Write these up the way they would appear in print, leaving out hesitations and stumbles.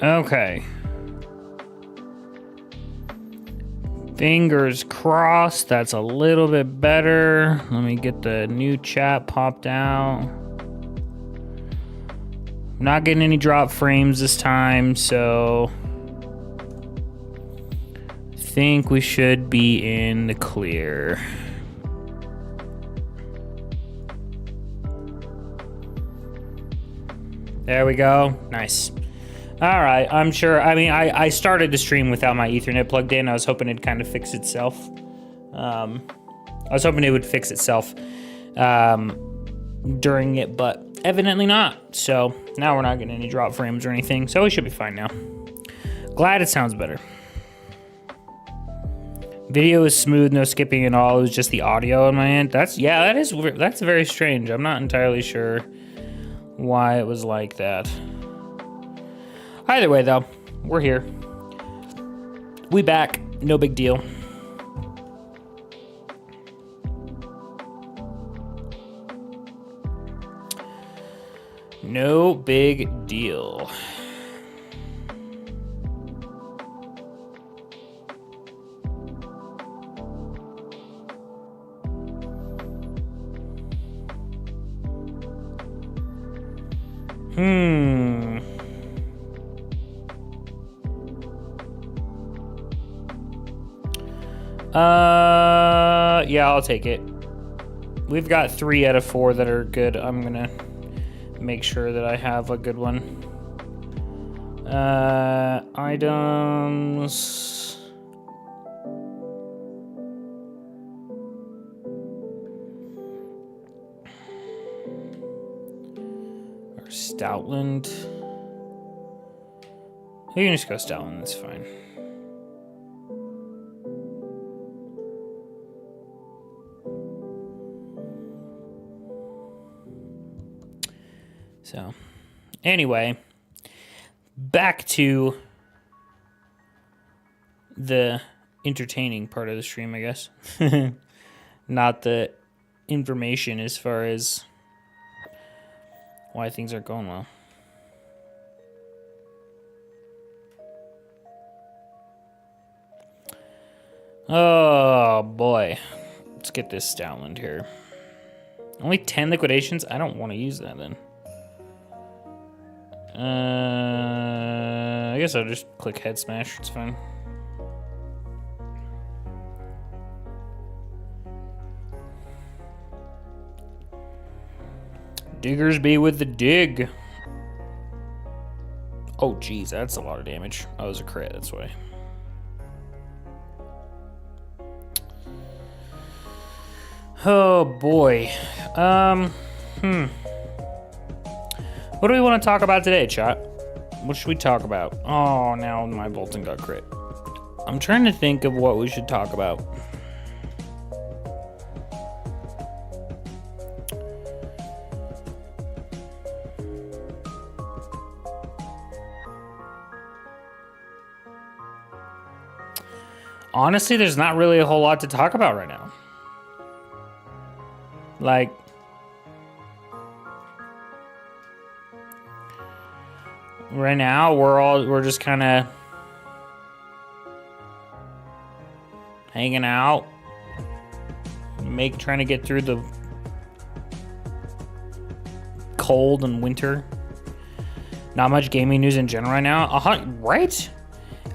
Okay. Fingers crossed. That's a little bit better. Let me get the new chat popped out. Not getting any drop frames this time, so I think we should be in the clear. There we go. Nice. All right, I'm sure. I mean, I started the stream without my Ethernet plugged in. I was hoping it'd kind of fix itself. I was hoping it would fix itself during it, but evidently not. So now we're not getting any drop frames or anything, so we should be fine now. Glad it sounds better. Video is smooth, no skipping at all. It was just the audio on my end. That's very strange. I'm not entirely sure why it was like that. Either way, though, we're here. We back. No big deal. No big deal. Yeah, I'll take it. We've got 3 out of 4 that are good. I'm gonna make sure that I have a good one. Items. Or Stoutland. You can just go Stoutland, that's fine. So, anyway, back to the entertaining part of the stream, I guess. Not the information as far as why things aren't going well. Oh, boy. Let's get this Stoutland here. Only 10 liquidations? I don't want to use that, then. I guess I'll just click head smash. It's fine. Diggers be with the dig. Oh, geez, that's a lot of damage. Oh, it was a crit, that's why. Oh, boy. What do we want to talk about today, chat? What should we talk about? Oh, now my Bolton got crit. I'm trying to think of what we should talk about. Honestly, there's not really a whole lot to talk about right now. Like, right now, we're just kind of hanging out, trying to get through the cold and winter. Not much gaming news in general right now. Right?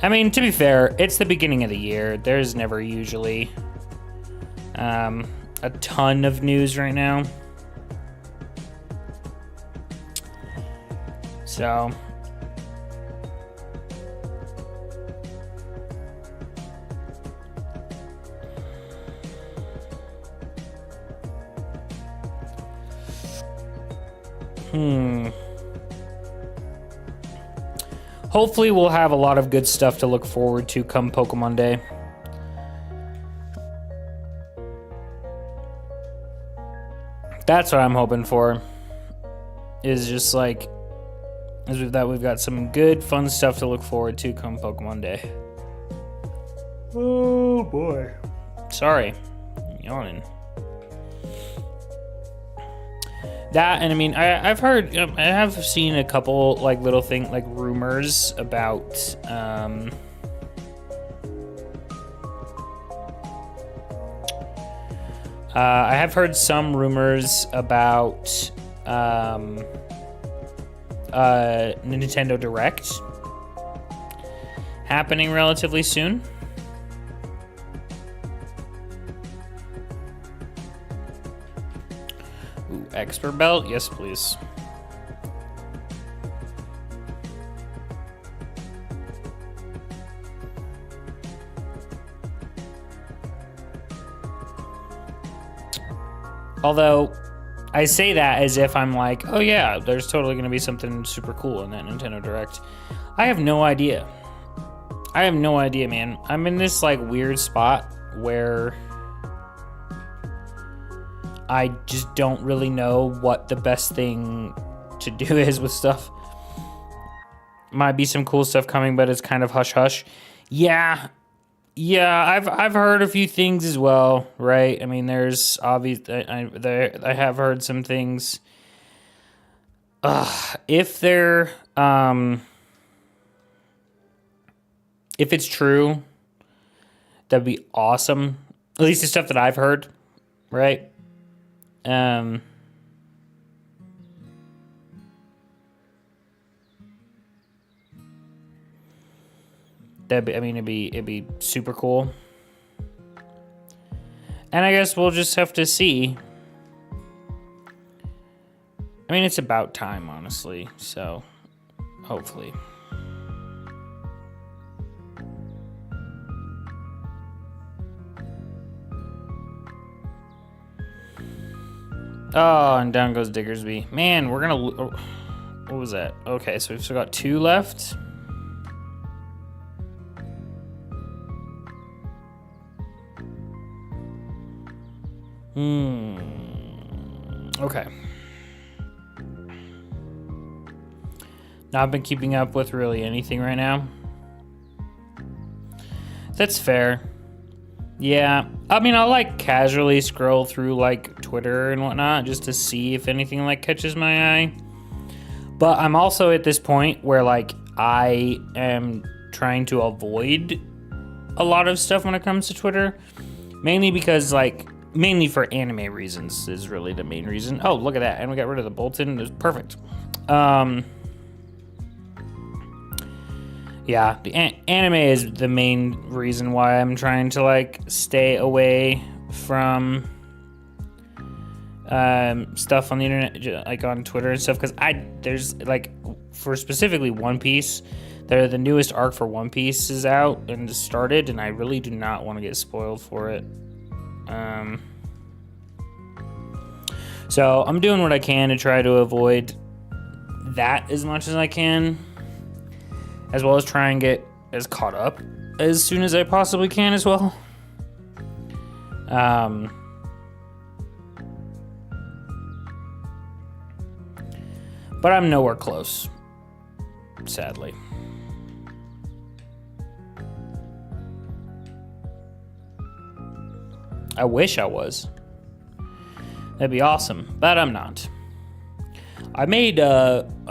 I mean, to be fair, it's the beginning of the year. There's never usually a ton of news right now. So hopefully we'll have a lot of good stuff to look forward to come Pokemon Day. That's what I'm hoping for. Is just like we've got some good fun stuff to look forward to come Pokemon Day. Oh boy. Sorry. I'm yawning. That, and I mean, I've heard, I have seen a couple like little like rumors about I have heard some rumors about Nintendo Direct happening relatively soon. Ooh, expert belt? Yes, please. Although, I say that as if I'm like, oh yeah, there's totally going to be something super cool in that Nintendo Direct. I have no idea. I have no idea, man. I'm in this like weird spot where I just don't really know what the best thing to do is with stuff. Might be some cool stuff coming, but it's kind of hush hush. Yeah, I've heard a few things as well, right? I mean, there's obvious. I have heard some things. If they're if it's true, that'd be awesome. At least the stuff that I've heard, right? That'd be, I mean, it'd be super cool. And I guess we'll just have to see. I mean, it's about time, honestly. So, hopefully. Oh, and down goes Diggersby. Man, we're gonna... What was that? Okay, so we've still got 2 left. Okay. Not been keeping up with really anything right now. That's fair. Yeah. I mean, I'll like casually scroll through like Twitter and whatnot just to see if anything like catches my eye. But I'm also at this point where like I am trying to avoid a lot of stuff when it comes to Twitter. Mainly because like, mainly for anime reasons is really the main reason. Oh, look at that. And we got rid of the Bolton. It was perfect. Yeah, the anime is the main reason why I'm trying to like stay away from stuff on the internet, like on Twitter and stuff, because there's like, for specifically One Piece, the newest arc for One Piece is out and started, and I really do not want to get spoiled for it. So I'm doing what I can to try to avoid that as much as I can, as well as try and get as caught up as soon as I possibly can as well. But I'm nowhere close, sadly. I wish I was. That'd be awesome, but I'm not. I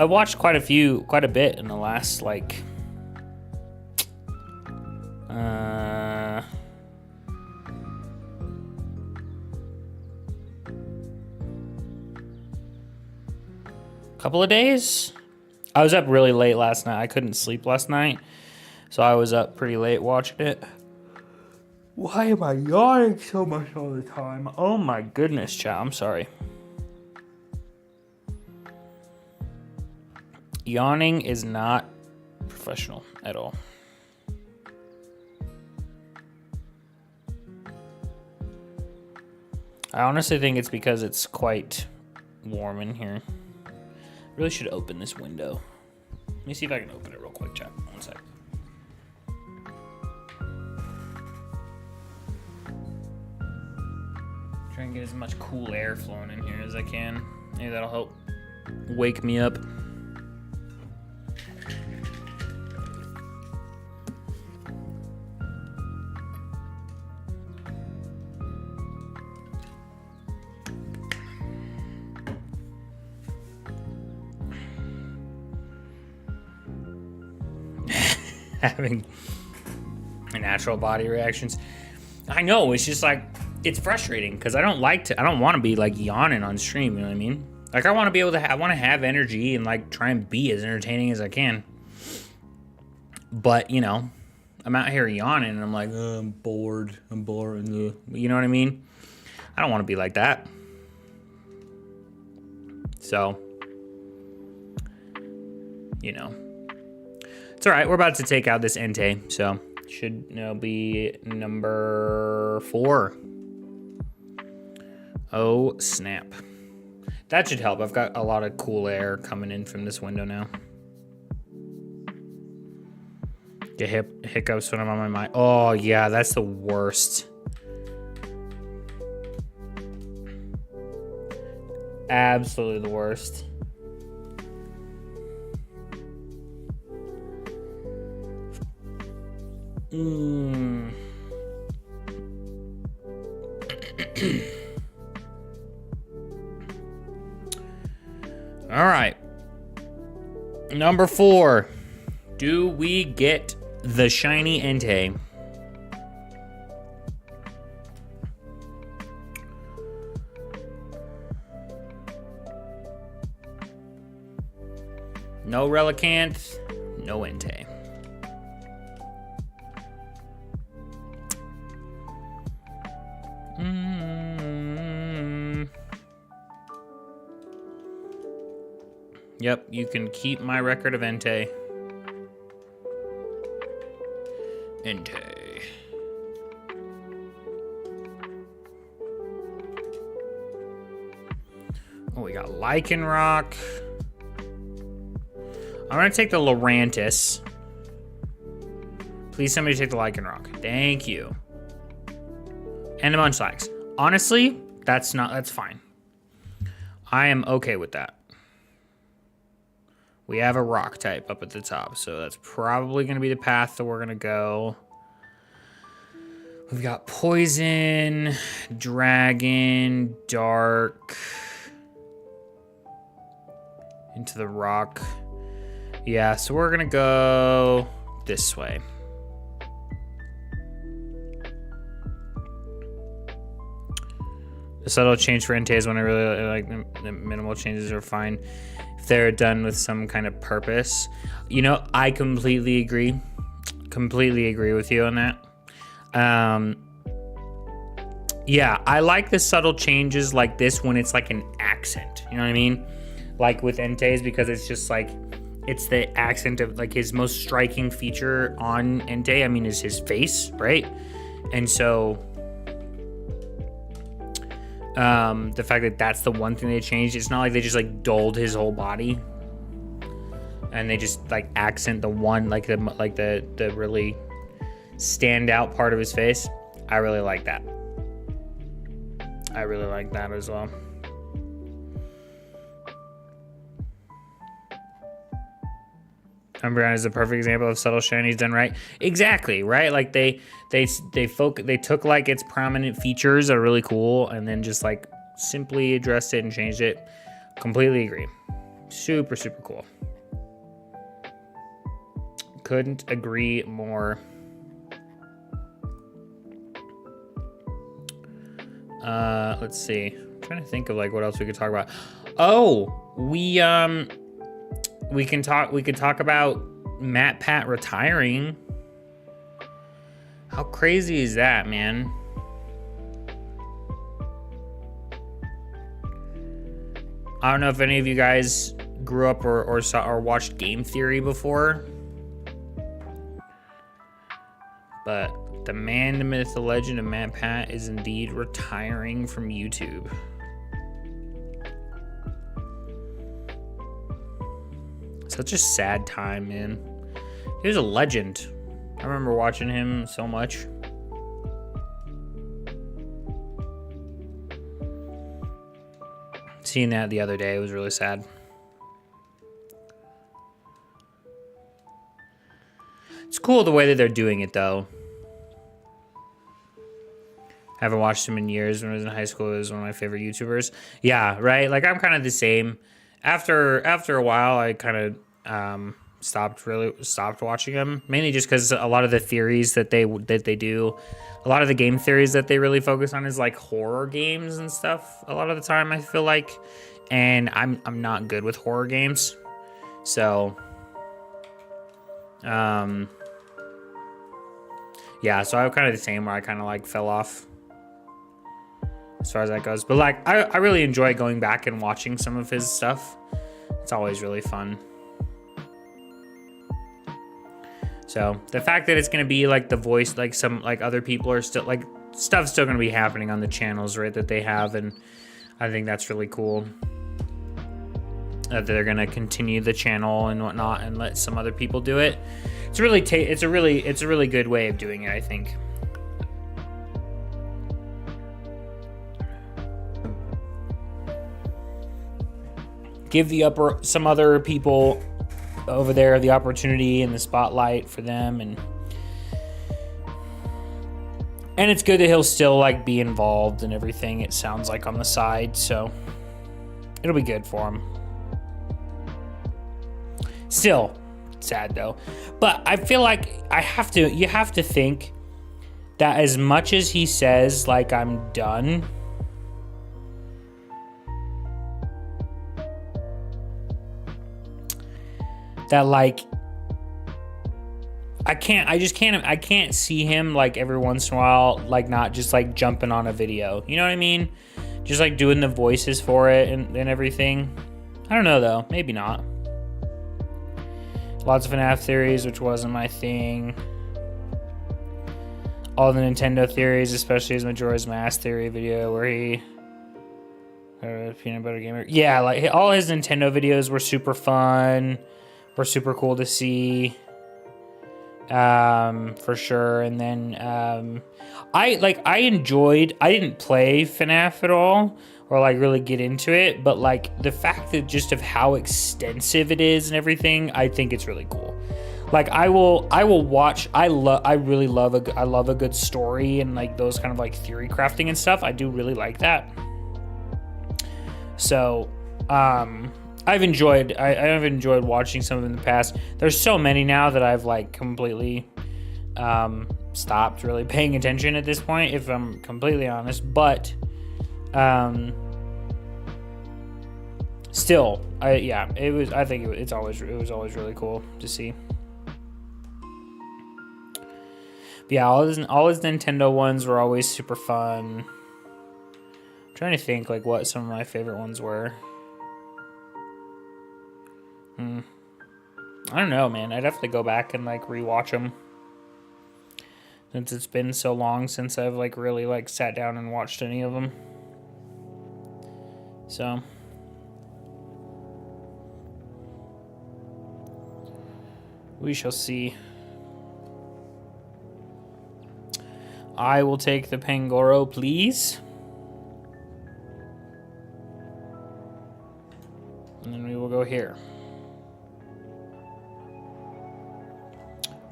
watched quite a bit in the last, like, couple of days. I was up really late last night. I couldn't sleep last night, so I was up pretty late watching it. Why am I yawning so much all the time? Oh my goodness, chat. I'm sorry. Yawning is not professional at all. I honestly think it's because it's quite warm in here. Really should open this window. Let me see if I can open it real quick, chat. One sec. Try and get as much cool air flowing in here as I can. Maybe that'll help wake me up. having natural body reactions. I know, it's just like, it's frustrating because I don't want to be like yawning on stream, you know what I mean? Like I want to be able to I want to have energy and like try and be as entertaining as I can. But, you know, I'm out here yawning and I'm like, oh, I'm bored. You know what I mean? I don't want to be like that. So, you know, it's all right. We're about to take out this Entei, so should now be number 4. Oh, snap. That should help. I've got a lot of cool air coming in from this window now. Get hiccups when I'm on my mic. Oh, yeah, that's the worst. Absolutely the worst. All right. Number 4. Do we get the shiny Entei? No Relicanth, no Entei. Yep, you can keep my record of Entei. Entei. Oh, we got Lycanroc. I'm gonna take the Lurantis. Please somebody take the Lycanroc. Thank you. And the Munchlax. Honestly, that's fine. I am okay with that. We have a rock type up at the top, so that's probably gonna be the path that we're gonna go. We've got Poison, Dragon, Dark, into the rock. Yeah, so we're gonna go this way. The subtle change for Entei is when I really like the minimal changes are fine if they're done with some kind of purpose. You know, I completely agree. Completely agree with you on that. Yeah, I like the subtle changes like this when it's like an accent. You know what I mean? Like with Entei's, because it's just like, it's the accent of like his most striking feature on Entei, I mean, is his face, right? And so the fact that that's the one thing they changed, it's not like they just like dulled his whole body and they just like accent the one, like the really standout part of his face. I really like that. I really like that as well. Umbreon is a perfect example of subtle shinies done right. Exactly, right? Like they took like its prominent features that are really cool and then just like simply addressed it and changed it. Completely agree. Super, super cool. Couldn't agree more. Let's see. I'm trying to think of like what else we could talk about. Oh, we could talk about Matt Pat retiring. How crazy is that, man? I don't know if any of you guys grew up or saw or watched Game Theory before, but the man, the myth, the legend of Matt Pat is indeed retiring from YouTube. Such a sad time, man. He was a legend. I remember watching him so much. Seeing that the other day, it was really sad. It's cool the way that they're doing it, though. Haven't watched him in years. When I was in high school, he was one of my favorite YouTubers. Yeah, right? Like, I'm kind of the same. After a while, I kind of stopped watching them, mainly just because a lot of the theories that they do, a lot of the game theories that they really focus on is like horror games and stuff a lot of the time, I feel like, and I'm not good with horror games, so yeah, so I'm kind of the same, where I kind of like fell off as far as that goes. But like I really enjoy going back and watching some of his stuff. It's always really fun. So the fact that it's going to be like the voice, like some like other people are still like stuff's still going to be happening on the channels, right, that they have, and I think that's really cool that they're going to continue the channel and whatnot and let some other people do it. It's really it's a really good way of doing it, I think. Give some other people over there the opportunity and the spotlight for them, and it's good that he'll still like be involved and everything, it sounds like, on the side, so it'll be good for him. Still sad though, but I feel like you have to think that as much as he says like I'm done, that like I can't see him like every once in a while like not just like jumping on a video, you know what I mean, just like doing the voices for it and everything. I don't know though, maybe not. Lots of FNAF theories, which wasn't my thing. All the Nintendo theories, especially his Majora's Mask theory video where he Peanut Butter Gamer, yeah, like all his Nintendo videos were super fun, were super cool to see, for sure. And then I didn't play FNAF at all or like really get into it, but like the fact that just of how extensive it is and everything, I think it's really cool. Like I will watch. I love a good story and like those kind of like theory crafting and stuff. I do really like that. So I've enjoyed watching some of them in the past. There's so many now that I've like completely stopped really paying attention at this point, if I'm completely honest. But still, it was always really cool to see. But yeah, all his Nintendo ones were always super fun. I'm trying to think like what some of my favorite ones were. I don't know, man. I'd have to go back and like rewatch them, since it's been so long since I've like really like sat down and watched any of them. So we shall see. I will take the Pangoro, please. And then we will go here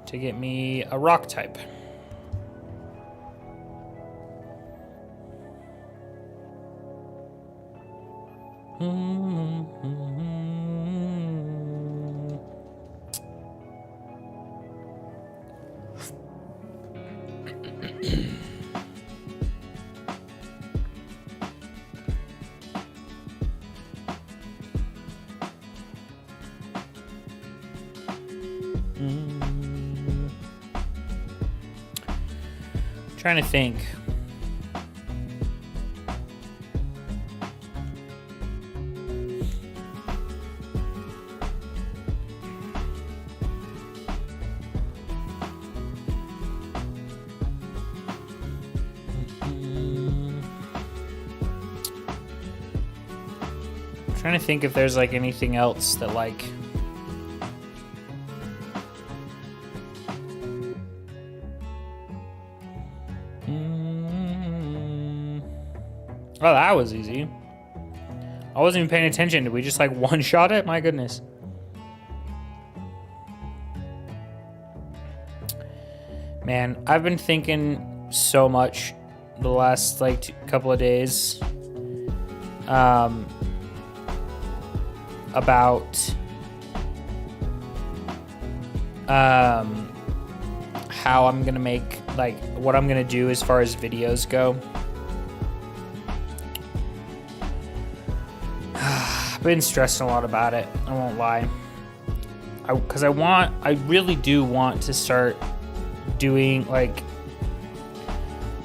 to get me a rock type. Trying to think. Trying to think if there's like anything else that like oh, that was easy. I wasn't even paying attention. Did we just like one-shot it? My goodness. Man, I've been thinking so much the last like couple of days about how I'm gonna make, like, what I'm gonna do as far as videos go. I've been stressing a lot about it, I won't lie. Because I really do want to start doing, like,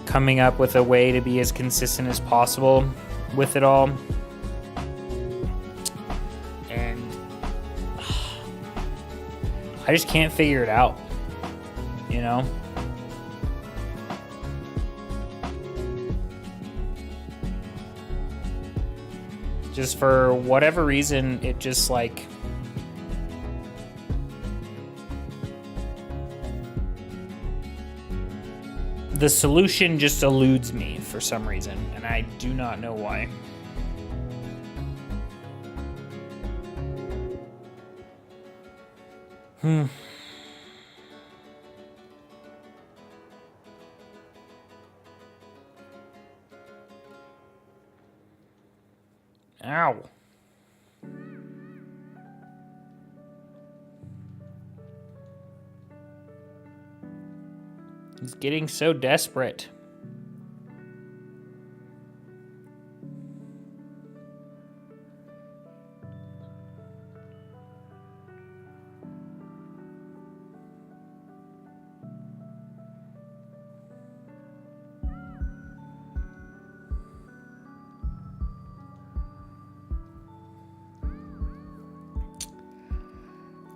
coming up with a way to be as consistent as possible with it all. And I just can't figure it out, you know? Just for whatever reason, it just, like, the solution just eludes me for some reason, and I do not know why. Ow. He's getting so desperate.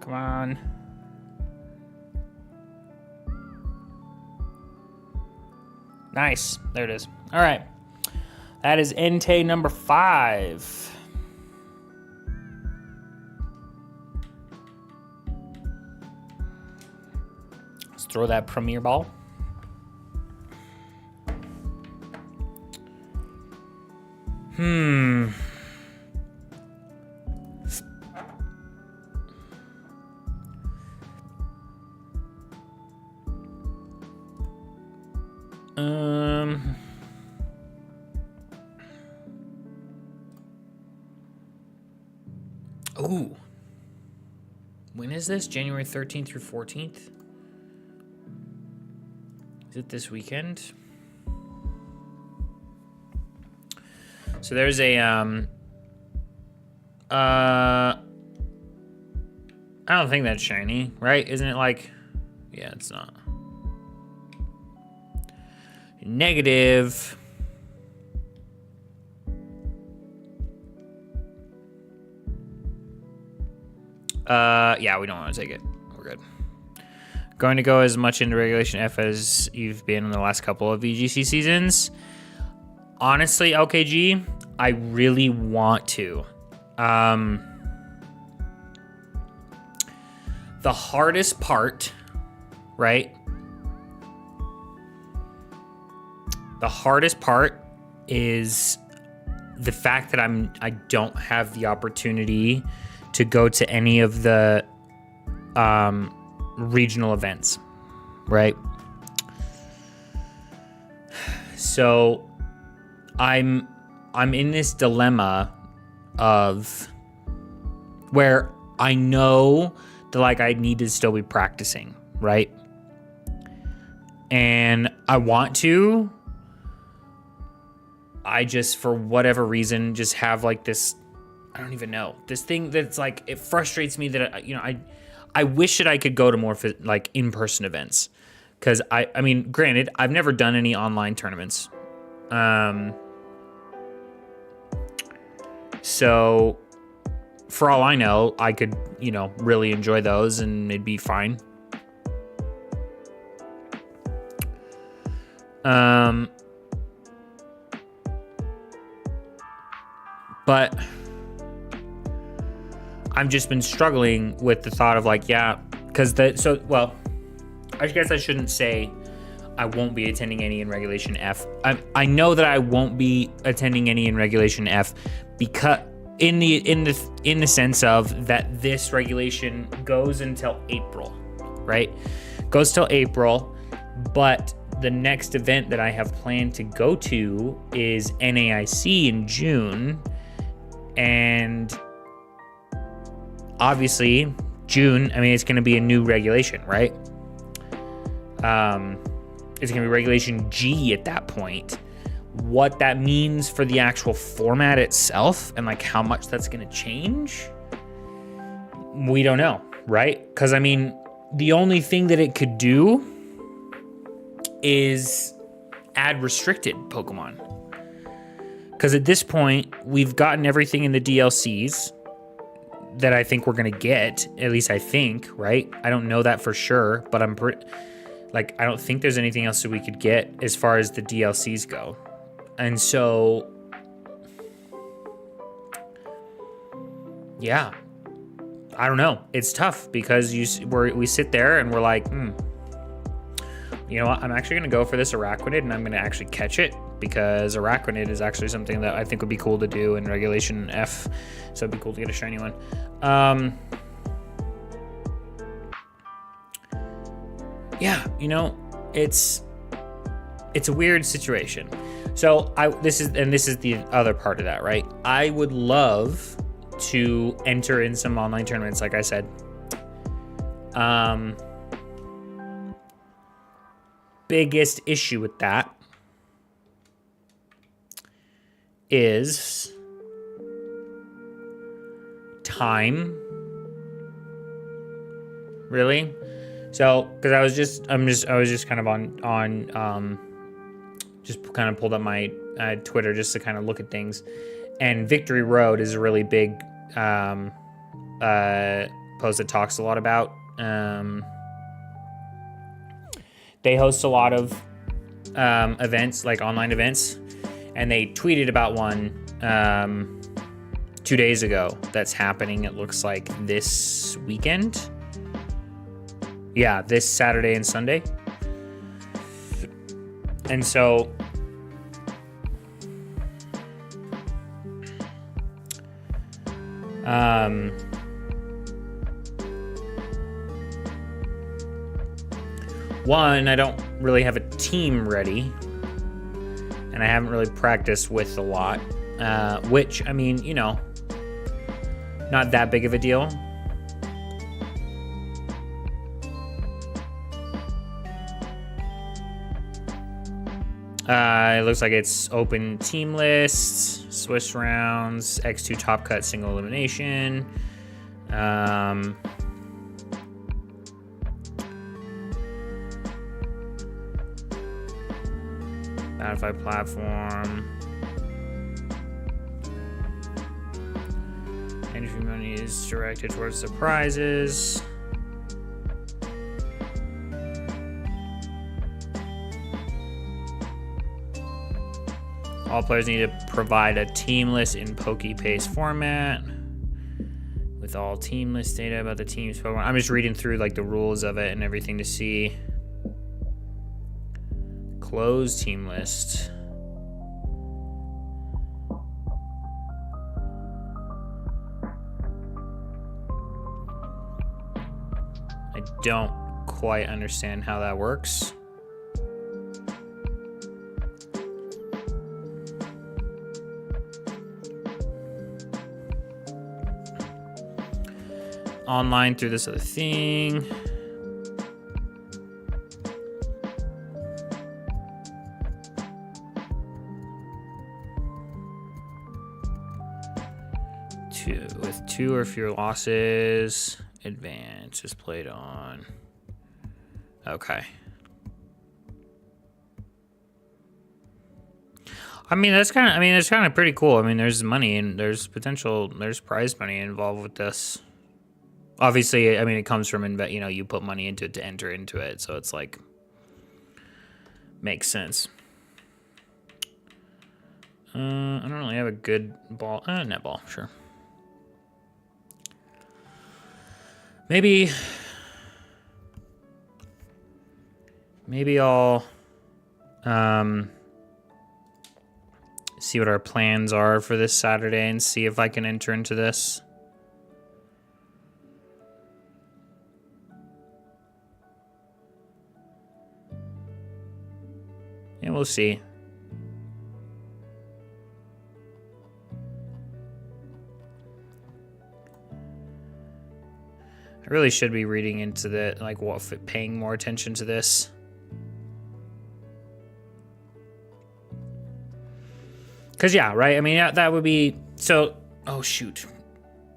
Come on. Nice. There it is. All right. That is Entei number 5. Let's throw that premiere ball. Ooh. When is this? January 13th through 14th? Is it this weekend? So there's a I don't think that's shiny, right? Isn't it like, yeah, it's not. Negative. Yeah, we don't want to take it. We're good. Going to go as much into Regulation F as you've been in the last couple of VGC seasons. Honestly, LKG, I really want to. The hardest part, right? The hardest part is the fact that I don't have the opportunity to go to any of the regional events, right? So I'm in this dilemma of where I know that, like, I need to still be practicing, right? And I want to. I just, for whatever reason, just have, like, this, I don't even know, this thing that's, like, it frustrates me that, you know, I wish that I could go to more, like, in-person events. Because, I mean, granted, I've never done any online tournaments. So, for all I know, I could, you know, really enjoy those and it'd be fine. But I've just been struggling with the thought of, like, yeah, because well, I guess I shouldn't say I won't be attending any in Regulation F. I know that I won't be attending any in Regulation F because in the sense of that this regulation goes until April, right? Goes till April, but the next event that I have planned to go to is NAIC in June. And obviously June, I mean, it's going to be a new regulation, right? It's going to be regulation G at that point. What that means for the actual format itself and like how much that's going to change, we don't know, right? Because I mean, the only thing that it could do is add restricted Pokemon. Because at this point, we've gotten everything in the DLCs that I think we're going to get. At least I think, right? I don't know that for sure, but I'm like, I don't think there's anything else that we could get as far as the DLCs go. And so, yeah, I don't know. It's tough because we sit there and we're like, you know what? I'm actually going to go for this Araquanid and I'm going to actually catch it because Araquanid is actually something that I think would be cool to do in Regulation F. So it'd be cool to get a shiny one. Yeah, you know, it's a weird situation. So this is the other part of that, right? I would love to enter in some online tournaments, like I said. Biggest issue with that is time. Really? So, because I was just kind of on just kind of pulled up my Twitter just to kind of look at things, and Victory Road is a really big post that talks a lot about. They host a lot of events, like online events, and they tweeted about one 2 days ago that's happening. It looks like this weekend. Yeah, this Saturday and Sunday. And so one, I don't really have a team ready, and I haven't really practiced with a lot, which, I mean, you know, not that big of a deal. It looks like it's open team lists, Swiss rounds, X2 top cut, single elimination. Bountify platform. Entry money is directed towards the prizes. All players need to provide a team list in PokePaste format with all team list data about the team's Pokemon. I'm just reading through like the rules of it and everything to see. Close team list. I don't quite understand how that works. Online through this other thing. With 2 or fewer losses, advance is played on. Okay. I mean, that's kind of pretty cool. I mean, there's money and there's prize money involved with this. Obviously, I mean, it comes from, you know, you put money into it to enter into it. So it's like, makes sense. I don't really have a good ball. Netball, sure. Maybe I'll see what our plans are for this Saturday and see if I can enter into this. Yeah, we'll see. I really should be reading into the, like, paying more attention to this. Because, yeah, right? I mean, that would be... So, oh, shoot.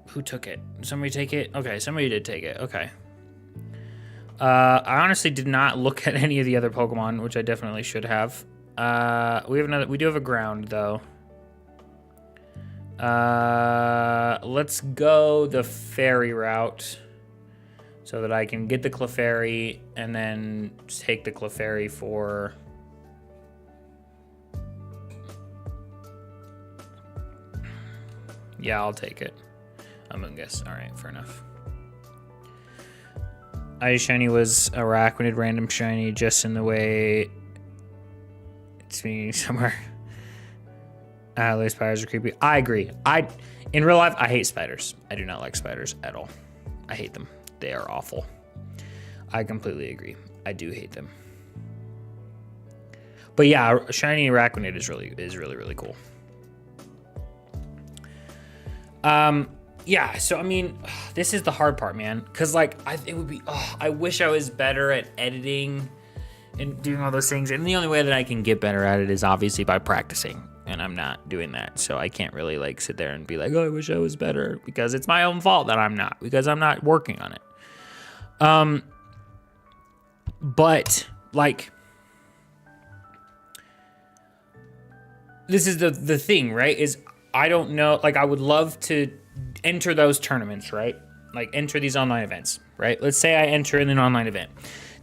Who took it? Did somebody take it? Okay, somebody did take it. Okay. I honestly did not look at any of the other Pokemon, which I definitely should have. We do have a ground, though. Let's go the fairy route so that I can get the Clefairy and then take the Clefairy for... Yeah, I'll take it. I'm gonna guess. All right, fair enough. Ice Shiny was Araquanid random shiny just in the way it's me somewhere. Those spiders are creepy. I agree. In real life, I hate spiders. I do not like spiders at all. I hate them. They are awful. I completely agree. I do hate them. But yeah, shiny Araquanid is really cool. Yeah, so I mean, this is the hard part, man. Cause like, it would be, I wish I was better at editing and doing all those things. And the only way that I can get better at it is obviously by practicing. And I'm not doing that. So I can't really like sit there and be like, oh, I wish I was better, because it's my own fault that I'm not, because I'm not working on it. But like, this is the thing, right? Is I don't know, like I would love to enter those tournaments, right? Like enter these online events, right? Let's say I enter in an online event.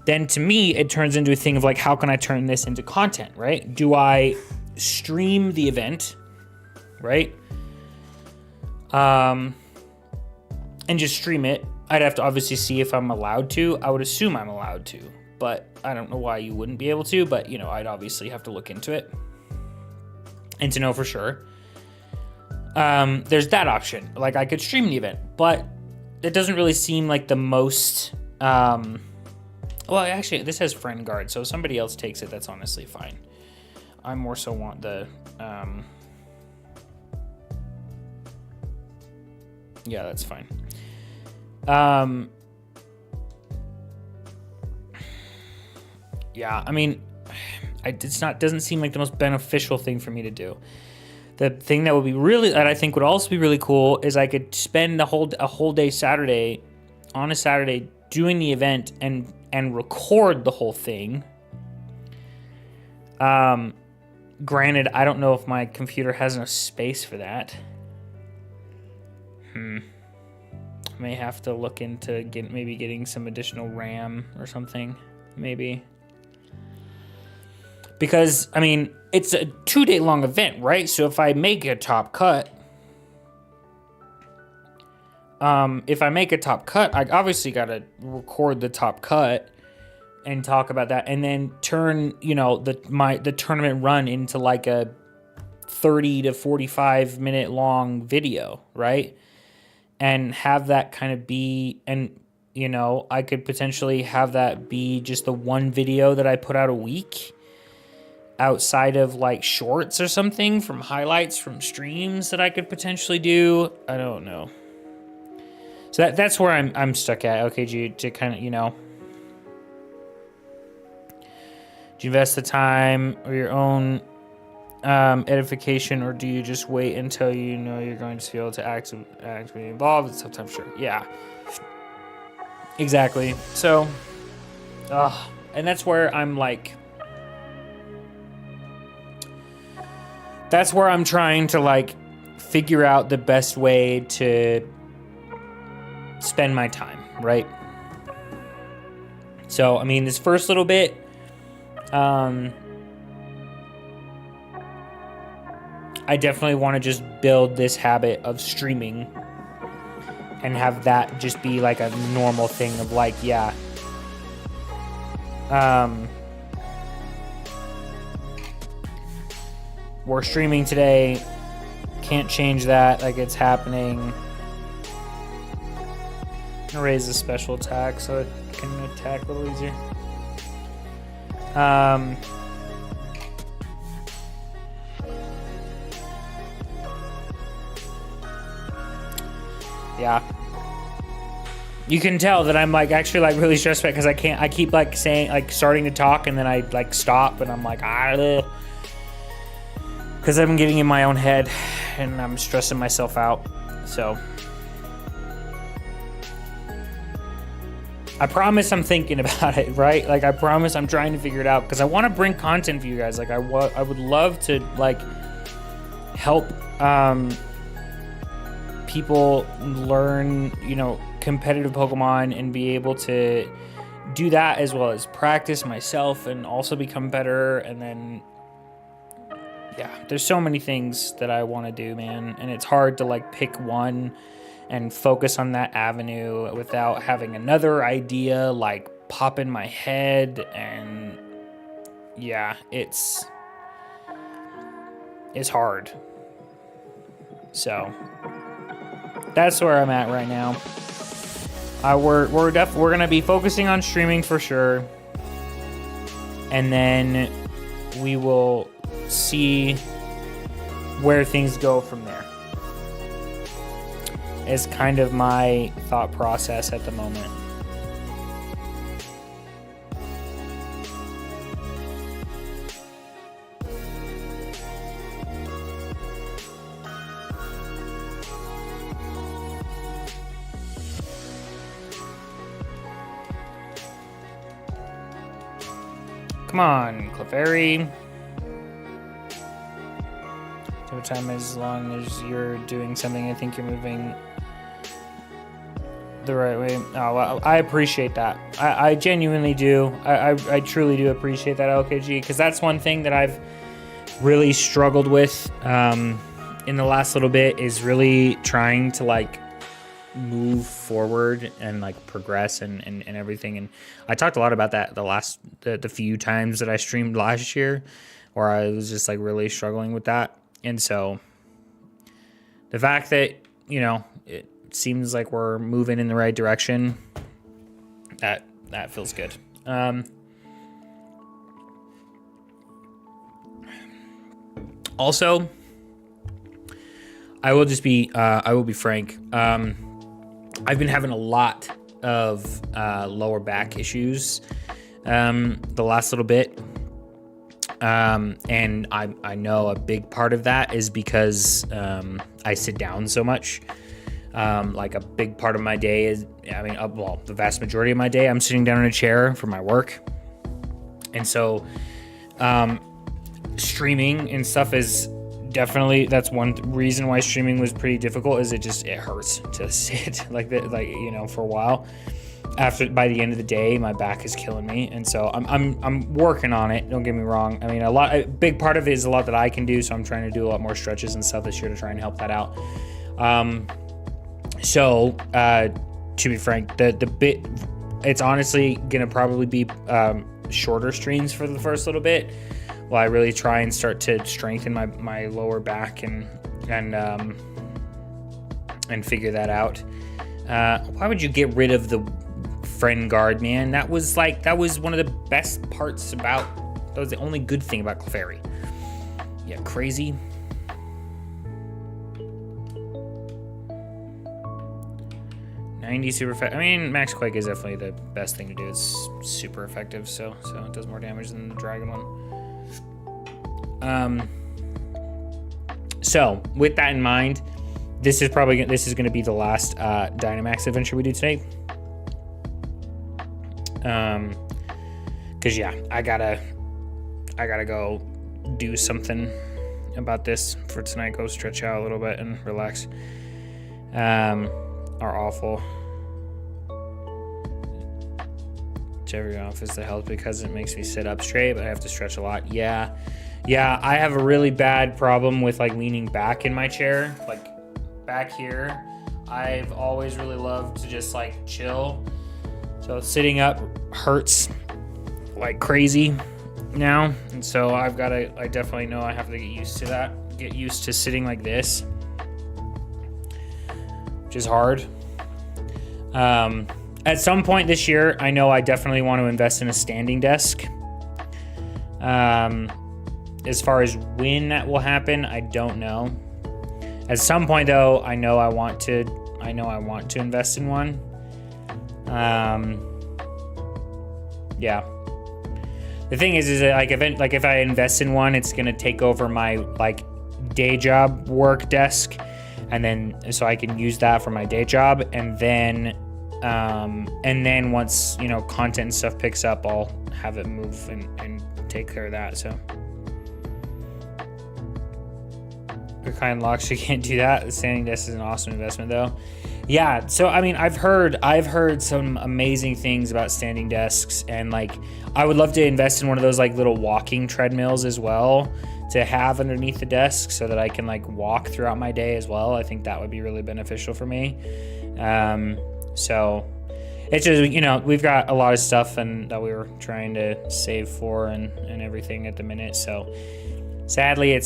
Then to me, it turns into a thing of like, how can I turn this into content, right? Do I stream the event, right? And just stream it. I'd have to obviously see if I'm allowed to. I would assume I'm allowed to, but I don't know why you wouldn't be able to, but you know, I'd obviously have to look into it and to know for sure. There's that option. Like I could stream the event, but it doesn't really seem like the most, well, actually this has friend guard. So if somebody else takes it, that's honestly fine. I more so want the, yeah, that's fine. Yeah, I mean, doesn't seem like the most beneficial thing for me to do. The thing that would be that I think would also be really cool is I could spend a whole day Saturday, on a Saturday, doing the event and record the whole thing. Granted, I don't know if my computer has enough space for that. May have to look into maybe getting some additional RAM or something, maybe. Because, I mean, it's a 2-day long event, right? So if I make a top cut, I obviously got to record the top cut and talk about that, and then turn, you know, the tournament run into like a 30 to 45 minute long video, right? And have that kind of be, and you know, I could potentially have that be just the one video that I put out a week, outside of like shorts or something from highlights from streams that I could potentially do. I don't know. So that's where I'm stuck at. Okay, do you to kind of, you know, do you invest the time or your own edification, or do you just wait until you know you're going to be able to actively involved? Sometimes, sure. Yeah, exactly. So, and that's where I'm like, that's where I'm trying to like figure out the best way to spend my time, right? So, I mean, this first little bit, I definitely want to just build this habit of streaming and have that just be like a normal thing of like, yeah. We're streaming today. Can't change that. Like, it's happening. I'm gonna raise the special attack so it can attack a little easier. Yeah. You can tell that I'm like actually like really stressed out because I keep like saying, like starting to talk and then I like stop and I'm like, because I'm getting in my own head and I'm stressing myself out. So I promise I'm thinking about it, right? Like I promise I'm trying to figure it out because I want to bring content for you guys. Like I would love to like help people learn, you know, competitive Pokemon and be able to do that as well as practice myself and also become better. And then yeah, there's so many things that I want to do, man, and it's hard to like pick one and focus on that avenue without having another idea like pop in my head. And yeah, it's hard. So that's where I'm at right now. We're gonna be focusing on streaming for sure, and then we will see where things go from there. Is kind of my thought process at the moment. Come on, Clefairy. Every time, as long as you're doing something, I think you're moving the right way. Oh, well, I appreciate that. I genuinely do. I truly do appreciate that, LKG, because that's one thing that I've really struggled with in the last little bit, is really trying to like move forward and like progress and everything. And I talked a lot about that the few times that I streamed last year, where I was just like really struggling with that. And so the fact that, you know, it seems like we're moving in the right direction, that feels good. Also, I will be frank. I've been having a lot of lower back issues the last little bit. And I know a big part of that is because I sit down so much. Like a big part of my day is, the vast majority of my day, I'm sitting down in a chair for my work. And so streaming and stuff is definitely, that's one reason why streaming was pretty difficult, is it hurts to sit like that, like, you know, for a while. By the end of the day, my back is killing me, and so I'm working on it. Don't get me wrong. I mean, a big part of it is a lot that I can do, so I'm trying to do a lot more stretches and stuff this year to try and help that out. To be frank, it's honestly gonna probably be shorter streams for the first little bit, while I really try and start to strengthen my lower back and figure that out. Why would you get rid of the friend guard, man? That was one of the best parts that was the only good thing about Clefairy. Yeah, crazy. Super effective. I mean, Max Quake is definitely the best thing to do. It's super effective, so it does more damage than the Dragon one. So with that in mind, this is going to be the last Dinamax adventure we do today. Cause yeah, I gotta go do something about this for tonight. Go stretch out a little bit and relax. Are awful. Whichever office that helps, because it makes me sit up straight, but I have to stretch a lot. Yeah, I have a really bad problem with like leaning back in my chair, like back here. I've always really loved to just like chill. So sitting up hurts like crazy now. And so I definitely know I have to get used to that. Get used to sitting like this, which is hard. At some point this year, I know I definitely want to invest in a standing desk. As far as when that will happen, I don't know. At some point though, I know I want to invest in one. Yeah. The thing is that like if I invest in one, it's gonna take over my like day job work desk, and then so I can use that for my day job, and then once content and stuff picks up, I'll have it move and take care of that. So recline locks, you can't do that. The standing desk is an awesome investment though. Yeah, so I mean, I've heard some amazing things about standing desks, and like I would love to invest in one of those like little walking treadmills as well to have underneath the desk so that I can like walk throughout my day as well. I think that would be really beneficial for me. So it's just, we've got a lot of stuff and that we were trying to save for and everything at the minute. So sadly,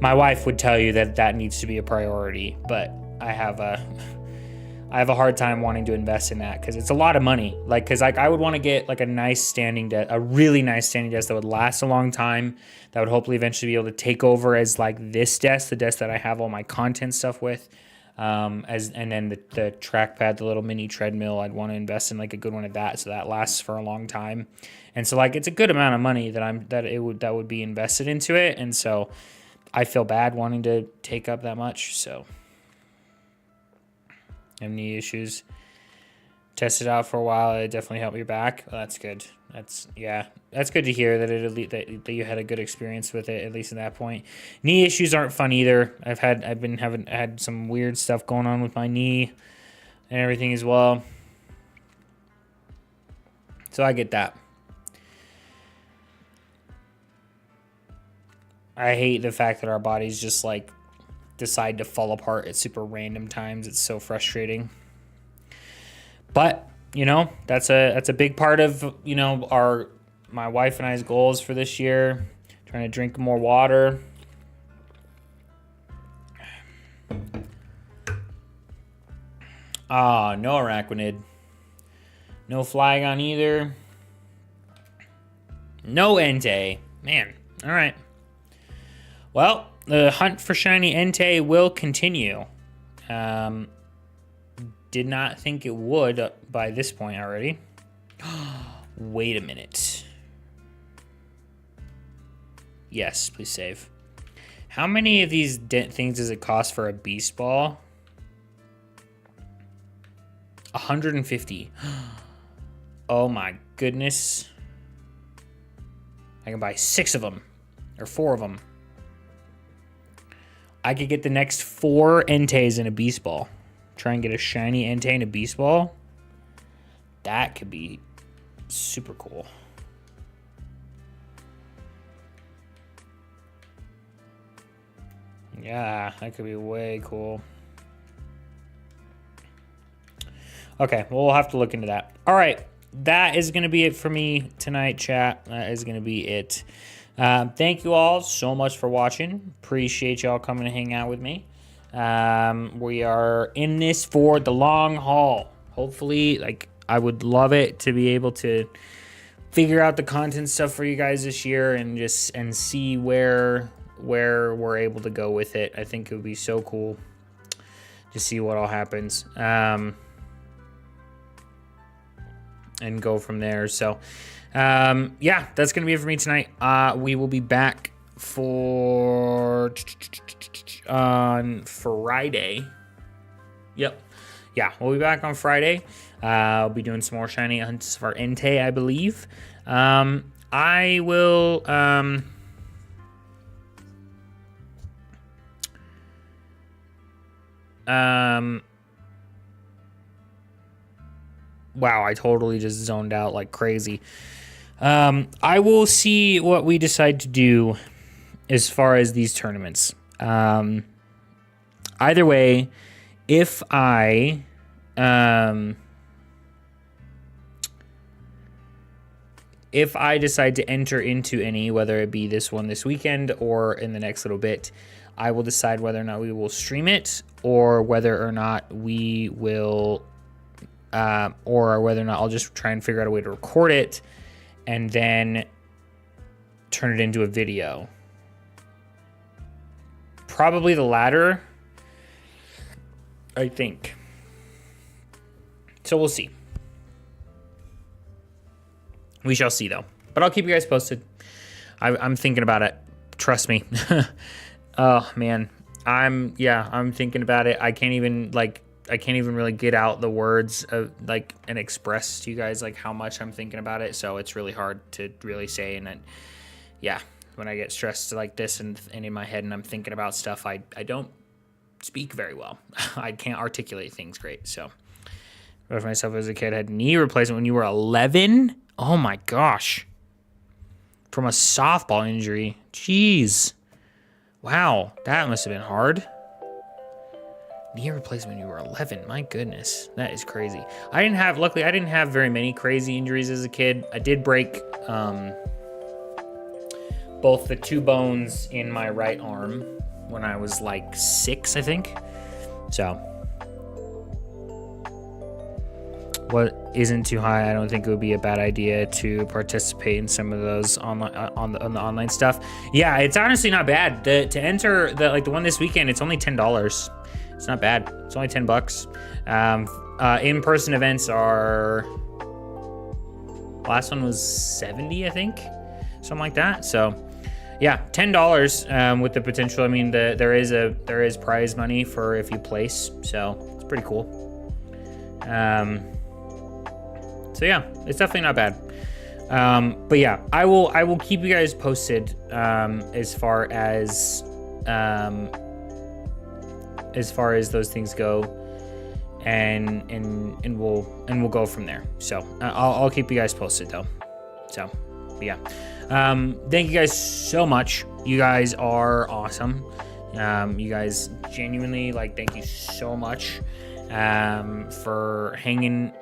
my wife would tell you that needs to be a priority, but I have a hard time wanting to invest in that because it's a lot of money. Like, because I would want to get like a nice standing desk, a really nice standing desk that would last a long time, that would hopefully eventually be able to take over as like this desk, the desk that I have all my content stuff with, and then the trackpad, the little mini treadmill. I'd want to invest in like a good one of that so that lasts for a long time. And so like it's a good amount of money that would be invested into it, and so I feel bad wanting to take up that much. So have knee issues. Test it out for a while. It definitely helped your back. Well, that's good. That's good to hear that you had a good experience with it, at least at that point. Knee issues aren't fun either. I've had some weird stuff going on with my knee and everything as well. So I get that. I hate the fact that our bodies just like decide to fall apart at super random times. It's so frustrating. But, that's a big part of, my wife and I's goals for this year. Trying to drink more water. No arachnid. No Flygon either. No Entei. Man, all right. Well, the hunt for shiny Entei will continue. Did not think it would by this point already. Wait a minute. Yes, please save. How many of these things does it cost for a beast ball? 150. Oh my goodness. I can buy 6 of them. Or 4 of them. I could get the next 4 Enteis in a beast ball. Try and get a shiny Entei in a beast ball. That could be super cool. Yeah, that could be way cool. Okay, well, we'll have to look into that. All right, that is going to be it for me tonight, chat. That is going to be it. Thank you all so much for watching. Appreciate y'all coming to hang out with me. We are in this for the long haul. Hopefully, like, I would love it to be able to figure out the content stuff for you guys this year and see where we're able to go with it. I think it would be so cool to see what all happens. And go from there. So, yeah, that's going to be it for me tonight. We will be back on Friday. Yep. Yeah, we'll be back on Friday. I'll be doing some more shiny hunts for Entei, I believe. I will... wow, I totally just zoned out like crazy. I will see what we decide to do as far as these tournaments. Either way, if I decide to enter into any, whether it be this one this weekend or in the next little bit, I will decide whether or not we will stream it or whether or not we will, or whether or not I'll just try and figure out a way to record it and then turn it into a video. Probably the latter, I think. So we'll see. We shall see, though. But I'll keep you guys posted. I'm thinking about it. Trust me. Oh, man. I'm thinking about it. I can't even really get out the words of, like, and express to you guys, like, how much I'm thinking about it. So it's really hard to really say. And then, yeah, when I get stressed like this and in my head and I'm thinking about stuff, I don't speak very well. I can't articulate things great. So, both myself as a kid had knee replacement when you were 11. Oh my gosh. From a softball injury. Jeez. Wow, that must have been hard. Knee replacement when you were 11. My goodness, that is crazy. Luckily, I didn't have very many crazy injuries as a kid. I did break both the 2 bones in my right arm when I was like 6, I think. So, what isn't too high, I don't think it would be a bad idea to participate in some of those online on the online stuff. Yeah, it's honestly not bad. To enter the one this weekend, it's only $10. It's not bad. It's only $10. In-person events are, last one was 70, I think, something like that. So, yeah, $10 with the potential. I mean, there is prize money for if you place, so it's pretty cool. So yeah, it's definitely not bad. But yeah, I will keep you guys posted as far as those things go, and we'll go from there. So I'll keep you guys posted though. So yeah, thank you guys so much. You guys are awesome. You guys genuinely, like, thank you so much for hanging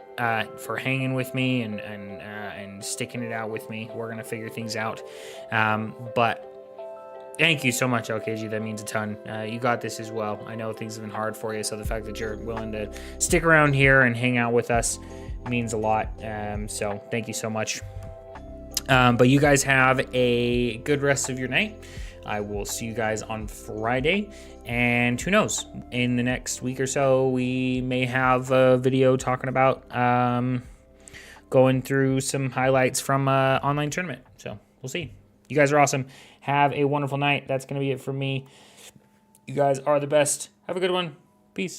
with me and sticking it out with me. We're gonna figure things out, but thank you so much, LKG. That means a ton. You got this as well. I know things have been hard for you, so the fact that you're willing to stick around here and hang out with us means a lot. So thank you so much. But you guys have a good rest of your night. I will see you guys on Friday, and who knows, in the next week or so, we may have a video talking about going through some highlights from an online tournament. So we'll see. You guys are awesome. Have a wonderful night. That's going to be it from me. You guys are the best. Have a good one. Peace.